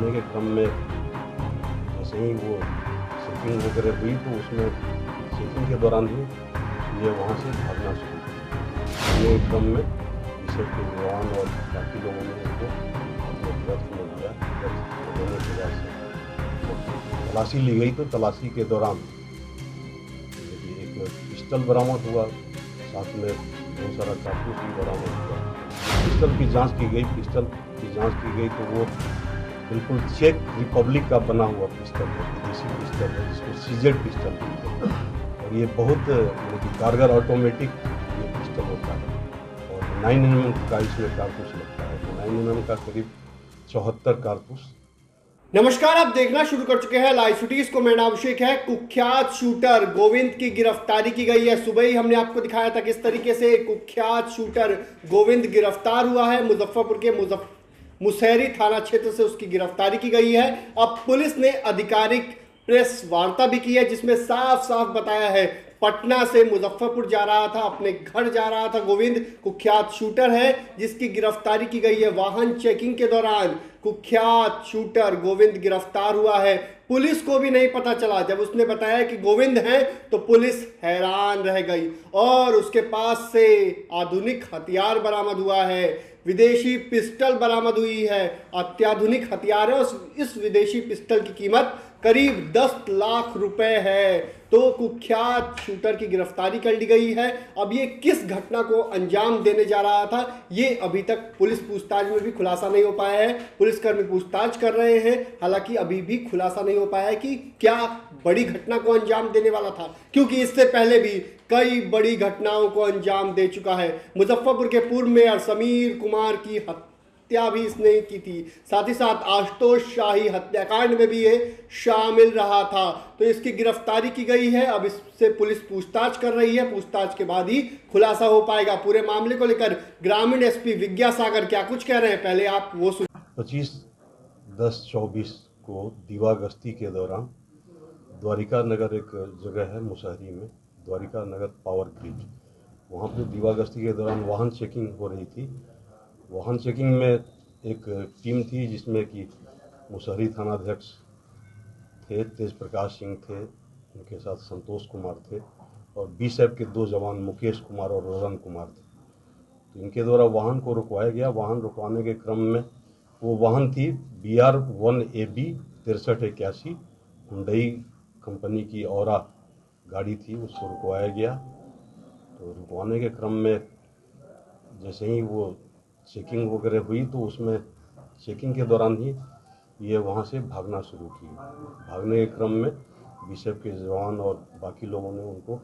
रुकवाने के क्रम में जैसे ही वो चेकिंग वगैरह हुई तो उसमें चेकिंग के दौरान ही ये वहाँ से भागना शुरू किया। ये क्रम में पीछे के जवान और बाकी लोगों ने उनको अपने गिरफ्त में लिया। गिरफ्त लेने के बाद से तलाशी ली गई तो तलाशी के दौरान एक पिस्टल बरामद हुआ, साथ में बहुत सारा कारतूस भी बरामद हुआ। पिस्टल की जांच की गई तो वो बिल्कुल चेक रिपब्लिक का बना हुआ पिस्टल है, विदेशी पिस्टल है जिसको सीजेड पिस्टल बोलते हैं। और ये बहुत कारगर ऑटोमेटिक ये पिस्टल होता है और 9mm का इसमें कारतूस लगता है। तो 9mm का करीब 74 कारतूस। नमस्कार, आप देखना शुरू कर चुके हैं लाइव सिटीज को। मेरा नाम अभिषेक है। कुख्यात शूटर गोविंद की गिरफ्तारी की गई है। सुबह ही हमने आपको दिखाया था किस तरीके से कुख्यात शूटर गोविंद गिरफ्तार हुआ है। मुजफ्फरपुर के मुसहरी थाना क्षेत्र से उसकी गिरफ्तारी की गई है। अब पुलिस ने आधिकारिक प्रेस वार्ता भी की है जिसमें साफ साफ बताया है पटना से मुजफ्फरपुर जा रहा था, अपने घर जा रहा था। गोविंद कुख्यात शूटर है जिसकी गिरफ्तारी की गई है। वाहन चेकिंग के दौरान कुख्यात शूटर गोविंद गिरफ्तार हुआ है। पुलिस को भी नहीं पता चला। जब उसने बताया कि गोविंद है तो पुलिस हैरान रह गई और उसके पास से आधुनिक हथियार बरामद हुआ है, विदेशी पिस्टल बरामद हुई है। अत्याधुनिक हथियार है और इस विदेशी पिस्टल की कीमत करीब 10 लाख रुपए है। तो कुख्यात शूटर की गिरफ्तारी कर ली गई है। अब ये किस घटना को अंजाम देने जा रहा था ये अभी तक पुलिस पूछताछ में भी खुलासा नहीं हो पाया है। पुलिसकर्मी पूछताछ कर रहे हैं, हालांकि अभी भी खुलासा नहीं हो पाया है कि क्या बड़ी घटना को अंजाम देने वाला था, क्योंकि इससे पहले भी कई बड़ी घटनाओं को अंजाम दे चुका है। मुजफ्फरपुर के पूर्व मेयर समीर कुमार की हत्या भी इसने की थी, साथ ही साथ आशुतोष शाही हत्याकांड में भी ये शामिल रहा था। तो इसकी गिरफ्तारी की गई है। अब इससे पुलिस पूछताछ कर रही है। पूछताछ के बाद ही खुलासा हो पाएगा। पूरे मामले को लेकर ग्रामीण एसपी विद्यासागर क्या कुछ कह रहे हैं, पहले आप वो सुन। 25/10/24 को दीवा गश्ती के दौरान द्वारिका नगर एक जगह है मुसहरी में, द्वारिका नगर पावर ग्रिड, वहाँ पे दीवा गश्ती के दौरान वाहन चेकिंग हो रही थी। वाहन चेकिंग में एक टीम थी जिसमें कि मुसहरी थानाध्यक्ष थे, तेज प्रकाश सिंह थे, उनके साथ संतोष कुमार थे और बीएसएफ के 2 जवान मुकेश कुमार और रोहन कुमार थे। तो इनके द्वारा वाहन को रुकवाया गया। वाहन रुकवाने के क्रम में वो वाहन थी BR1AB 6381 हुंडई कंपनी की औरा गाड़ी थी, उसको रुकवाया गया। तो रुकवाने के क्रम में जैसे ही वो चेकिंग वगैरह हुई तो उसमें चेकिंग के दौरान ही ये वहाँ से भागना शुरू की। भागने के क्रम में बीएसएफ के जवान और बाकी लोगों ने उनको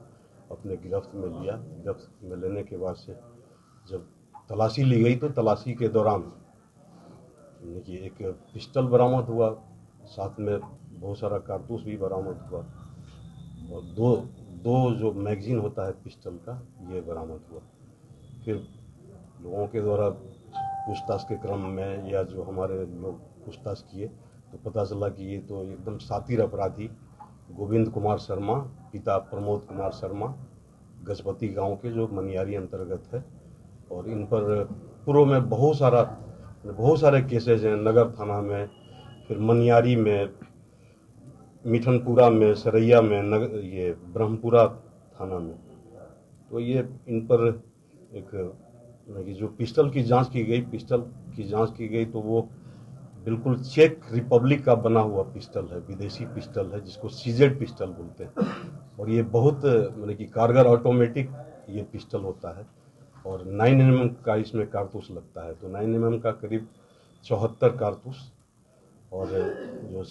अपने गिरफ्त में लिया। गिरफ्त में लेने के बाद से जब तलाशी ली गई तो तलाशी के दौरान देखिए एक पिस्टल बरामद हुआ, साथ में बहुत सारा कारतूस भी बरामद हुआ और दो जो मैगजीन होता है पिस्टल का ये बरामद हुआ। फिर लोगों के द्वारा पूछताछ के क्रम में या जो हमारे लोग पूछताछ किए तो पता चला कि ये तो एकदम शातिर अपराधी गोविंद कुमार शर्मा, पिता प्रमोद कुमार शर्मा, गजपति गांव के जो मनियारी अंतर्गत है। और इन पर पूर्व में बहुत सारे केसेज हैं, नगर थाना में, फिर मनियारी में, मिठनपुरा में, सरैया में, ये ब्रह्मपुरा थाना में। तो ये इन पर एक जो पिस्टल की जांच की गई तो वो बिल्कुल चेक रिपब्लिक का बना हुआ पिस्टल है, विदेशी पिस्टल है जिसको सीजेड पिस्टल बोलते हैं। और ये बहुत कारगर ऑटोमेटिक ये पिस्टल होता है और 9mm का इसमें कारतूस लगता है। तो 9mm का करीब 74 कारतूस। और जो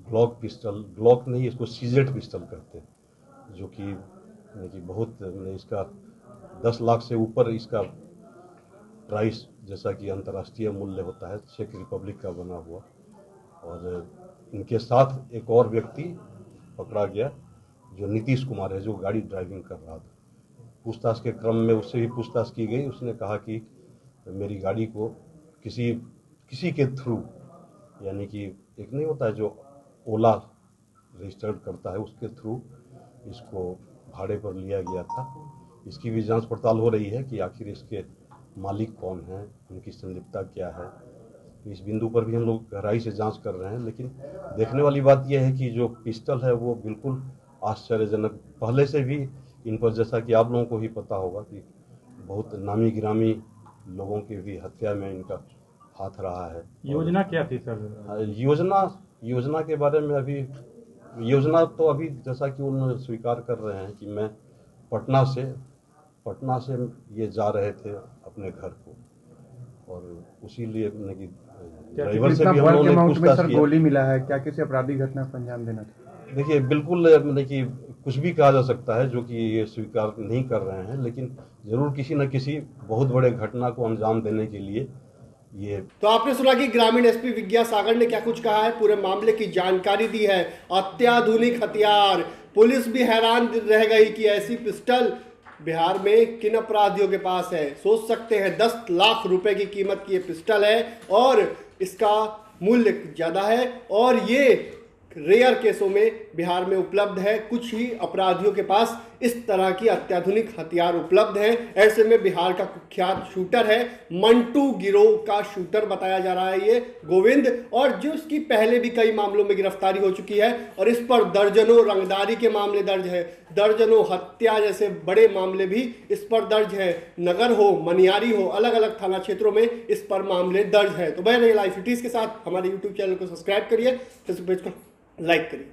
ग्लॉक नहीं, इसको सीजेड पिस्टल कहते हैं, जो कि बहुत इसका 10 लाख से ऊपर इसका प्राइस, जैसा कि अंतर्राष्ट्रीय मूल्य होता है, चेक रिपब्लिक का बना हुआ। और इनके साथ एक और व्यक्ति पकड़ा गया जो नीतीश कुमार है, जो गाड़ी ड्राइविंग कर रहा था। पूछताछ के क्रम में उससे भी पूछताछ की गई। उसने कहा कि मेरी गाड़ी को किसी के थ्रू, यानी कि एक नहीं होता है जो ओला रजिस्टर्ड करता है, उसके थ्रू इसको भाड़े पर लिया गया था। इसकी भी जांच पड़ताल हो रही है कि आखिर इसके मालिक कौन हैं, उनकी संलिप्तता क्या है। इस बिंदु पर भी हम लोग गहराई से जांच कर रहे हैं। लेकिन देखने वाली बात यह है कि जो पिस्टल है वो बिल्कुल आश्चर्यजनक, पहले से भी इन पर, जैसा कि आप लोगों को ही पता होगा कि बहुत नामी गिरामी लोगों की भी हत्या में इनका हाथ रहा है। योजना क्या थी सर? योजना के बारे में अभी, योजना तो अभी जैसा कि उन स्वीकार कर रहे हैं कि मैं पटना से ये जा रहे थे अपने घर को, और उसी लिए ड्राइवर से भी हम लोगों ने पूछताछ किया। गोली मिला है, क्या किसी आपराधिक घटना को अंजाम देना था? देखिए, बिल्कुल देखिए, कुछ भी कहा जा सकता है, जो कि ये स्वीकार नहीं कर रहे हैं, लेकिन जरूर किसी न किसी बहुत बड़े घटना को अंजाम देने के लिए ये। तो आपने सुना कि ग्रामीण एसपी विज्ञा सागर ने क्या कुछ कहा है, पूरे मामले की जानकारी दी है। अत्याधुनिक हथियार, पुलिस भी हैरान रह गई कि ऐसी पिस्टल बिहार में किन अपराधियों के पास है। सोच सकते हैं 10 लाख रुपए की कीमत की ये पिस्टल है और इसका मूल्य ज्यादा है, और ये रेयर केसों में बिहार में उपलब्ध है। कुछ ही अपराधियों के पास इस तरह की अत्याधुनिक हथियार उपलब्ध हैं। ऐसे में बिहार का कुख्यात शूटर है, मंटू गिरोह का शूटर बताया जा रहा है ये गोविंद, और जो उसकी पहले भी कई मामलों में गिरफ्तारी हो चुकी है और इस पर दर्जनों रंगदारी के मामले दर्ज है, दर्जनों हत्या जैसे बड़े मामले भी इस पर दर्ज है। नगर हो, मनियारी हो, अलग अलग थाना क्षेत्रों में इस पर मामले दर्ज है। तो बने रहिए लाइव सिटीज के साथ, हमारे यूट्यूब चैनल को सब्सक्राइब करिए, फेसबुक पेज को लाइक करिए।